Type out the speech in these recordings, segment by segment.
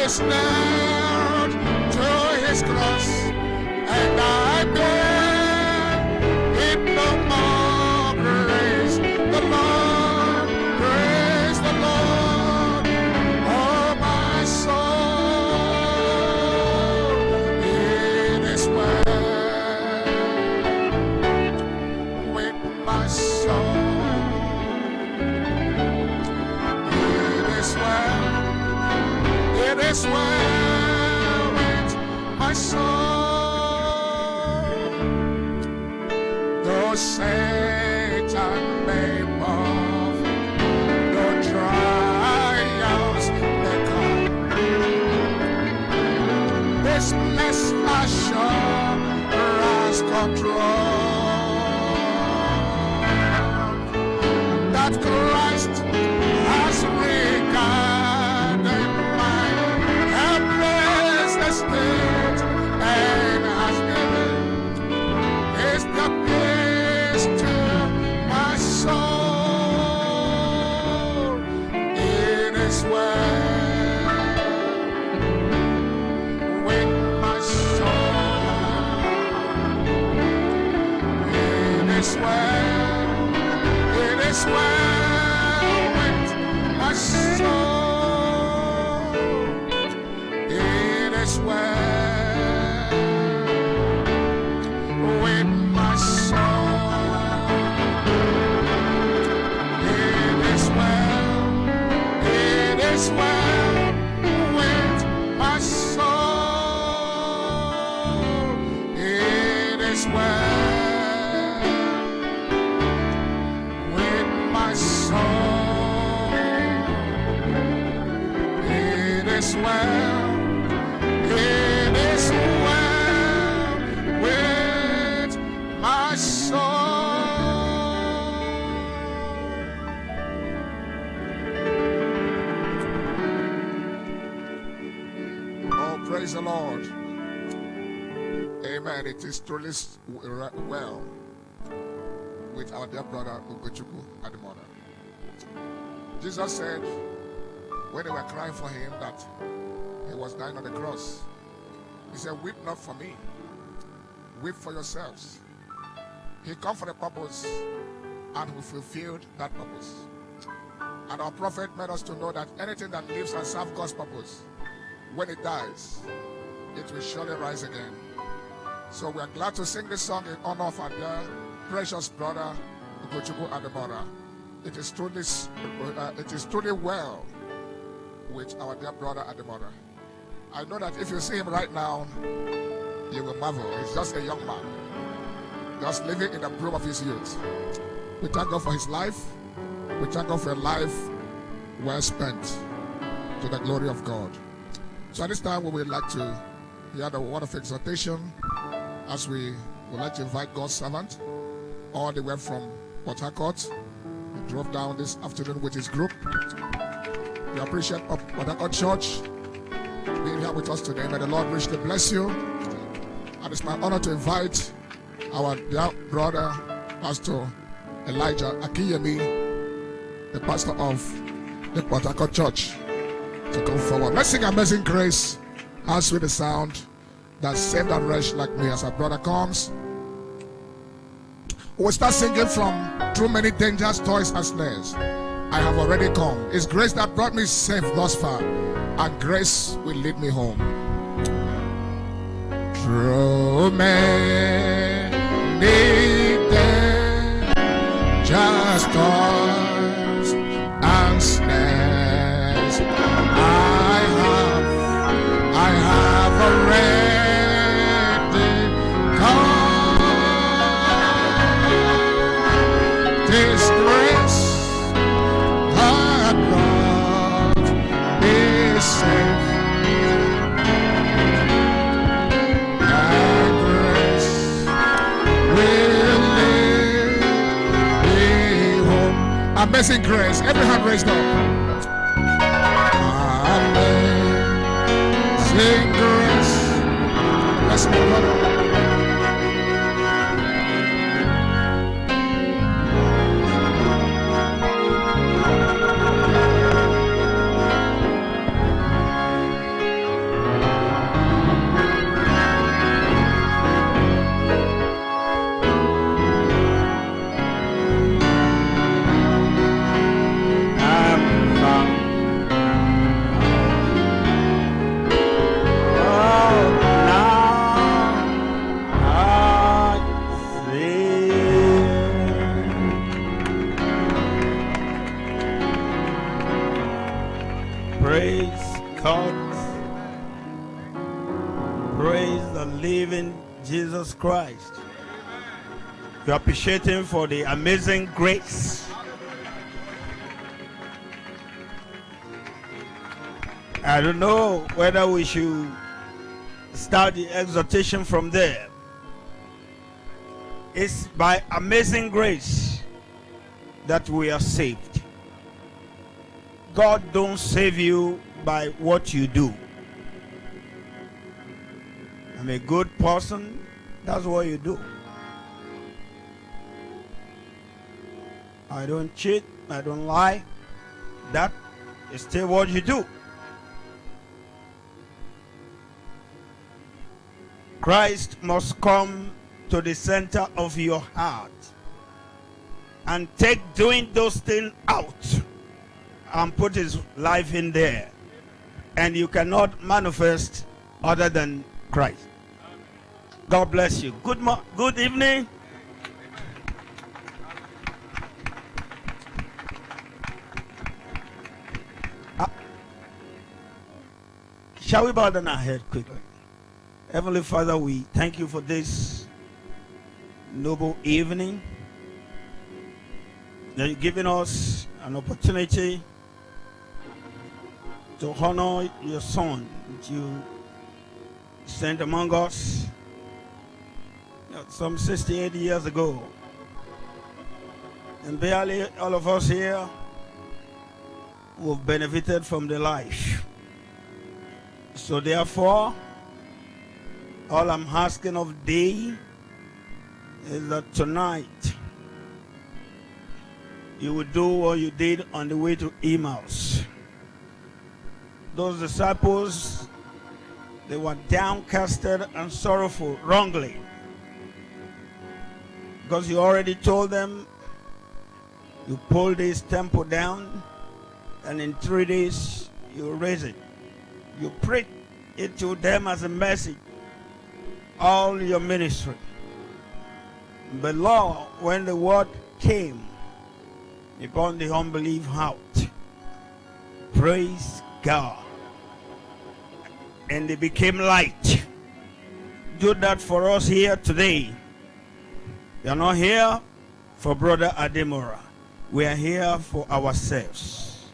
is nailed to his cross, and I bear it no more. Praise the Lord, praise the Lord, oh my soul. It is well with my soul. It is well with my soul. Though Satan may mock, though trials may come, this blessed assurance control that Christ has regarded my helpless estate and has given his the peace to my soul. It is well with my soul. It is well. It is well with my soul. It is well with my soul. It is well. It is well with my soul. It is well with my soul. It is well. It is well with my soul. Oh, praise the Lord. Amen. It is truly well with our dear brother Ugochukwu Adimora. Jesus said when they were crying for him that he was dying on the cross, he said, weep not for me, weep for yourselves. He came for a purpose and we fulfilled that purpose. And our prophet made us to know that anything that lives and serves God's purpose, when it dies, it will surely rise again. So we are glad to sing this song in honor of our dear precious brother Ugochukwu Adimora. It is truly well with our dear brother Adimora. I know that if you see him right now, you will marvel. He's just a young man, just living in the bloom of his youth. We thank God for his life. We thank God for a life well spent to the glory of God. So at this time, we would like to hear the word of exhortation as we would like to invite God's servant all the way from Port Harcourt. He drove down this afternoon with his group. We appreciate Port Harcourt Church being here with us today. May the Lord richly bless you. And it's my honor to invite our dear brother, Pastor Elijah Akiyemi, the pastor of the Port Harcourt Church, to come forward. Let's sing Amazing Grace. How sweet the sound that saved a wretch like me. As our brother comes, we'll start singing from Too Many Dangers, Toys and Snares. I have already come. It's grace that brought me safe thus far, and grace will lead me home. Too many dangers, toys and snares. I have already come. This grace that brought me safe, and grace will lead me home. Amazing grace. Every hand raised up. Amazing grace. Bless me, brother. Praise God. Praise the living Jesus Christ. You appreciate Him for the amazing grace. I don't know whether we should start the exhortation from there. It's by amazing grace that we are saved. God don't save you by what you do. I'm a good person, that's what you do. I don't cheat, I don't lie. That is still what you do. Christ must come to the center of your heart and take doing those things out and put His life in there. And you cannot manifest other than Christ. God bless you. Good evening. Shall we bow down our head quickly? Heavenly Father, we thank you for this noble evening. That you've given us an opportunity to honor your Son that you sent among us some 68 years ago. And barely all of us here who have benefited from the life. So therefore, all I'm asking of thee is that tonight you will do what you did on the way to Emmaus. Those disciples, they were downcasted and sorrowful wrongly, because you already told them you pull this temple down and in 3 days you raise it. You preach it to them as a message all your ministry. But Lord, when the word came, you brought the unbelief out. Praise God. And they became light. Do that for us here today. We are not here for Brother Adimora. We are here for ourselves.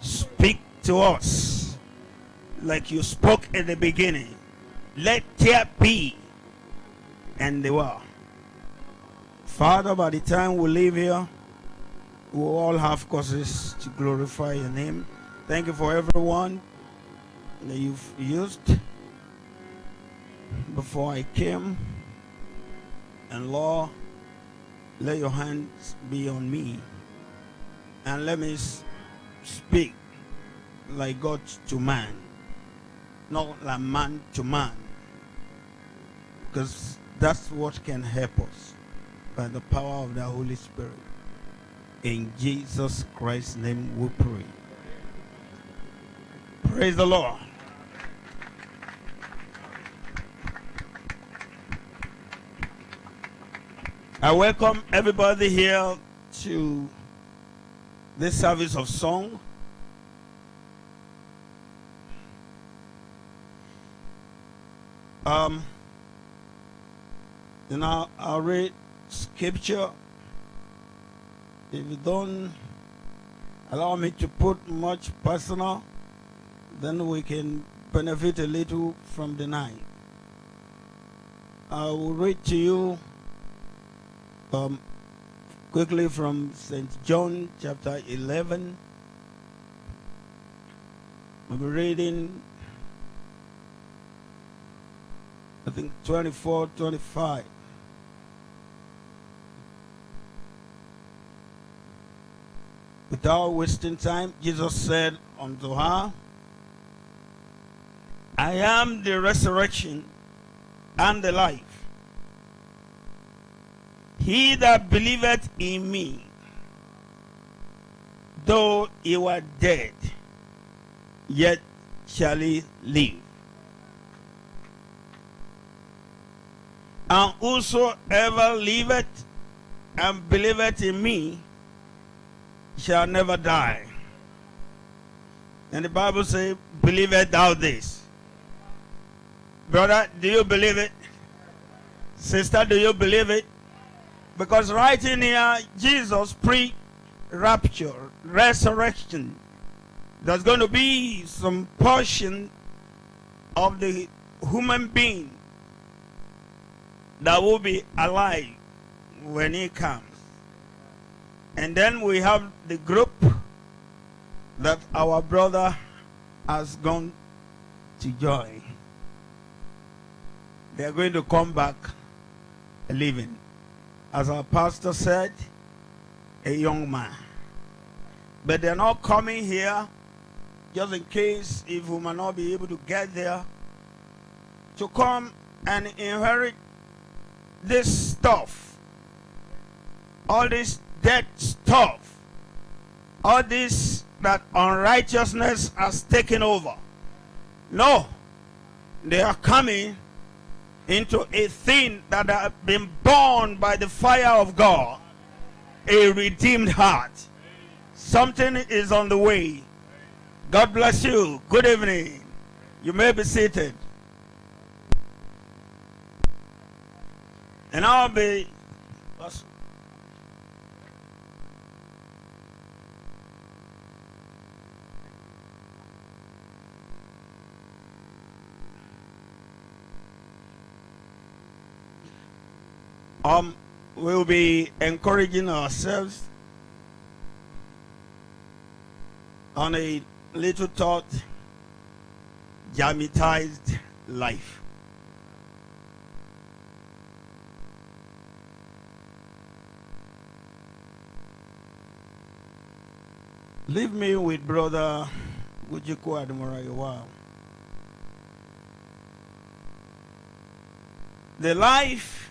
Speak to us like you spoke at the beginning. Let there be. And they were. Father, by the time we leave here, we will all have causes to glorify your name. Thank you for everyone that you've used before I came. And Lord, let your hands be on me. And let me speak like God to man, not like man to man. Because that's what can help us, by the power of the Holy Spirit. In Jesus Christ's name we pray. Praise the Lord. I welcome everybody here to this service of song. I'll read scripture. If you don't allow me to put much personal, then we can benefit a little from the night. I will read to you quickly from St. John chapter 11. I'll be reading, I think, 24, 25. Without wasting time, Jesus said unto her, I am the resurrection and the life. He that believeth in me, though he were dead, yet shall he live. And whosoever liveth and believeth in me shall never die. And the Bible says, believest thou this? Brother, do you believe it? Sister, do you believe it? Because right in here, Jesus pre-rapture, resurrection, there's going to be some portion of the human being that will be alive when he comes. And then we have the group that our brother has gone to join. They are going to come back living. As our pastor said, a young man. But they're not coming here just in case if we might not be able to get there to come and inherit this stuff, all this dead stuff, all this that unrighteousness has taken over. No, they are coming into a thing that has been born by the fire of God, a redeemed heart. Something is on the way. God bless you. Good evening. You may be seated. And I'll be... we'll be encouraging ourselves on a little thought, dramatized life. Leave me with Brother Ugochukwu Adimora a while. The life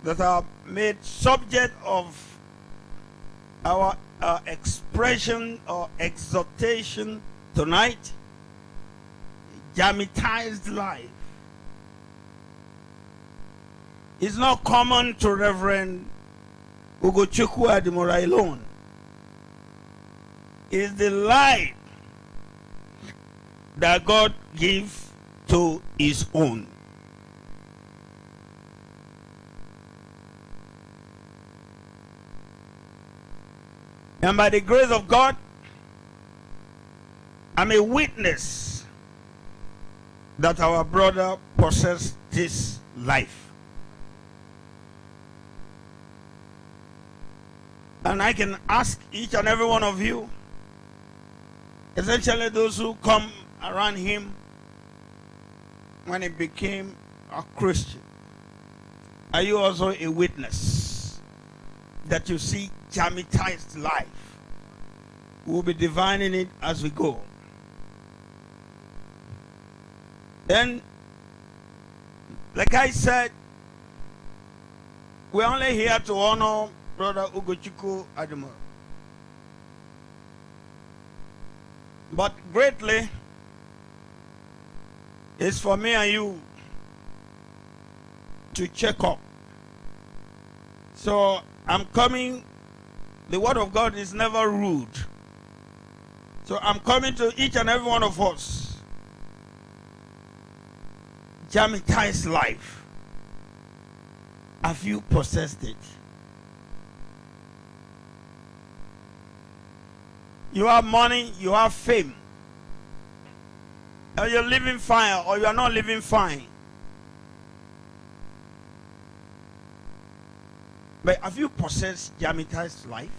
that are made subject of our expression or exhortation tonight, dramatized life, is not common to Reverend Ugochukwu Adimora alone. Is the life that God gives to his own. And by the grace of God, I'm a witness that our brother possessed this life. And I can ask each and every one of you, essentially those who come around him when he became a Christian, are you also a witness that you see dramatized life? We'll be divining it as we go. Then, like I said, we're only here to honor Brother Ugochukwu Adimora. But greatly, it's for me and you to check up. So I'm coming. The word of God is never rude. So I'm coming to each and every one of us. Dramatized life. Have you possessed it? You have money, you have fame. Or you're living fine, or you are not living fine. But have you possessed dramatized life?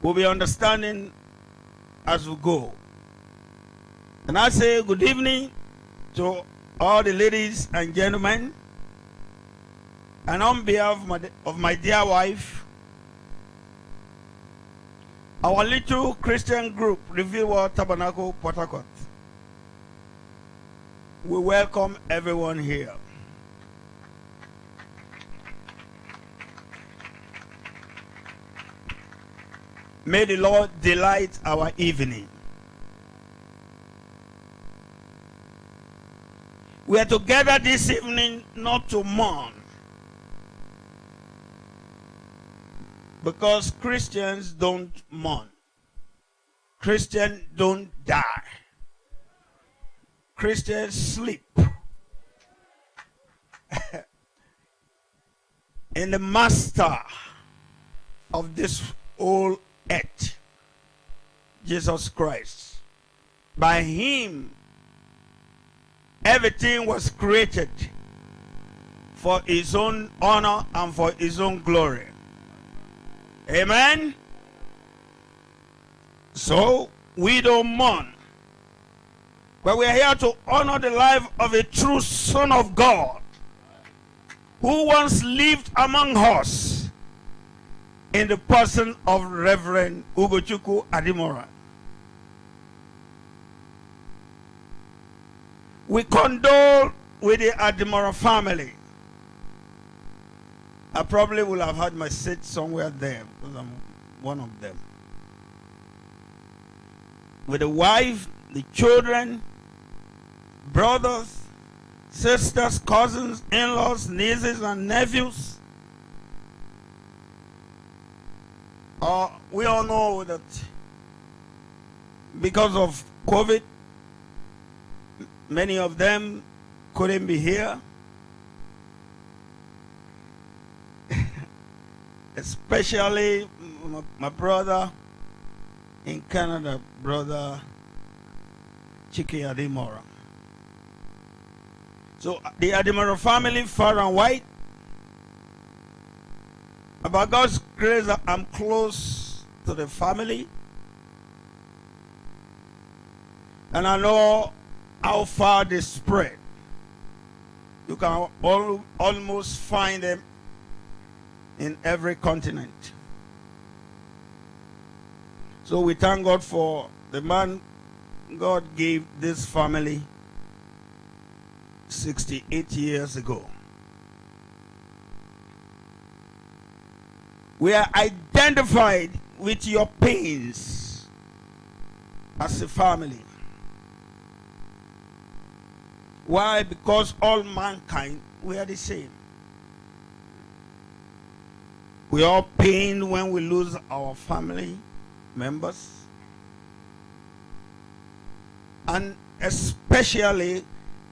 We'll be understanding as we go. And I say good evening to all the ladies and gentlemen. And on behalf of my dear wife, our little Christian group, Reveal World Tabernacle, Port Harcourt, we welcome everyone here. May the Lord delight our evening. We are together this evening not to mourn, Because Christians don't mourn. Christians don't die. Christians sleep. In the master of this whole earth, Jesus Christ. By him, everything was created for his own honor and for his own glory. Amen? So, we don't mourn. But we are here to honor the life of a true Son of God who once lived among us in the person of Reverend Ugochukwu Adimora. We condole with the Adimora family. I probably will have had my seat somewhere there because I'm one of them. With the wife, the children, brothers, sisters, cousins, in-laws, nieces, and nephews. We all know that because of COVID, many of them couldn't be here. Especially my brother in Canada, brother Chiki Adimora. So the Adimora family, far and wide, by God's grace, I'm close to the family. And I know how far they spread. You can almost find them in every continent. So we thank God for the man God gave this family 68 years ago. We are identified with your pains as a family. Why? Because all mankind, we are the same. We all pain when we lose our family members. And especially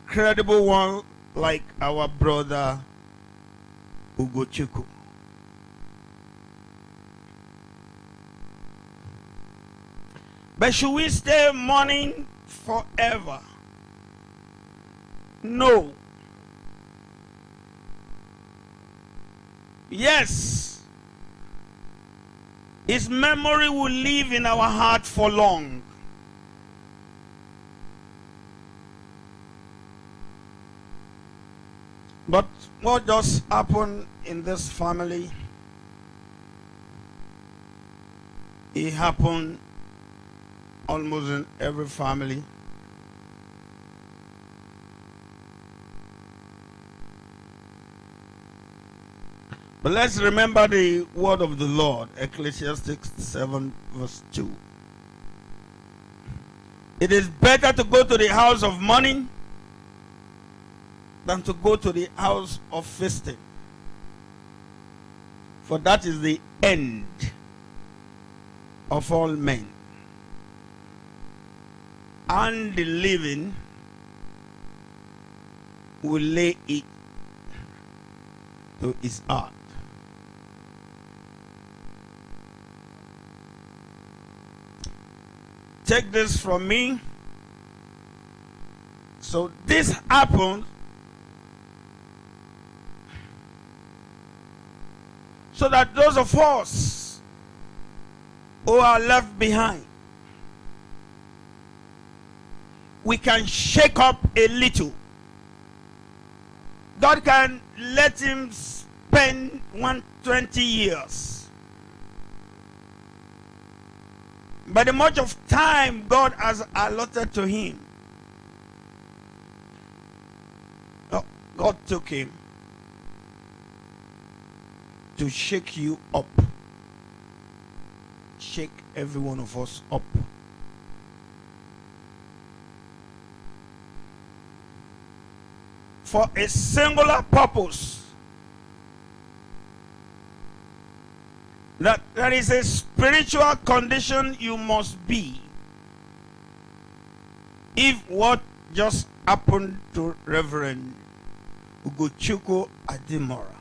credible one like our brother Ugochukwu. But should we stay mourning forever? No. Yes. His memory will live in our heart for long. But what just happened in this family, it happened almost in every family. But let's remember the word of the Lord, Ecclesiastes 7 verse 2. It is better to go to the house of mourning than to go to the house of feasting. For that is the end of all men. And the living will lay it to his heart. Take this from me. So this happened so that those of us who are left behind, we can shake up a little. God can let him spend 120 years. By the much of time God has allotted to him, God took him to shake you up. Shake every one of us up. For a singular purpose. that there is a spiritual condition you must be if what just happened to Reverend Ugochukwu Adimora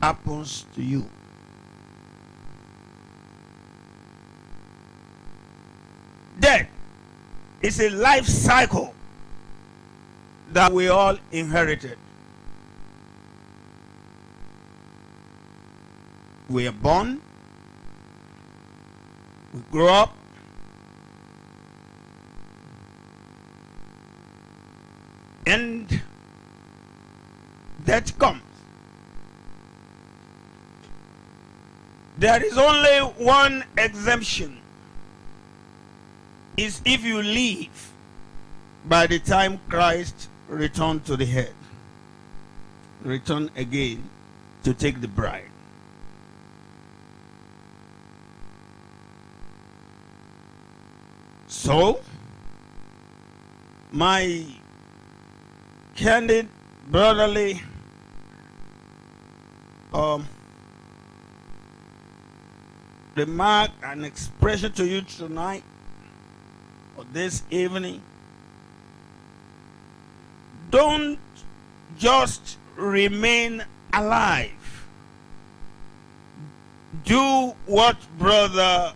happens to you. Death is a life cycle that we all inherited. We are born, we grow up, and death comes. There is only one exemption, is if you leave by the time Christ returned to the head, return again to take the bride. So, my candid brotherly remark and expression to you tonight or this evening, don't just remain alive. Do what Brother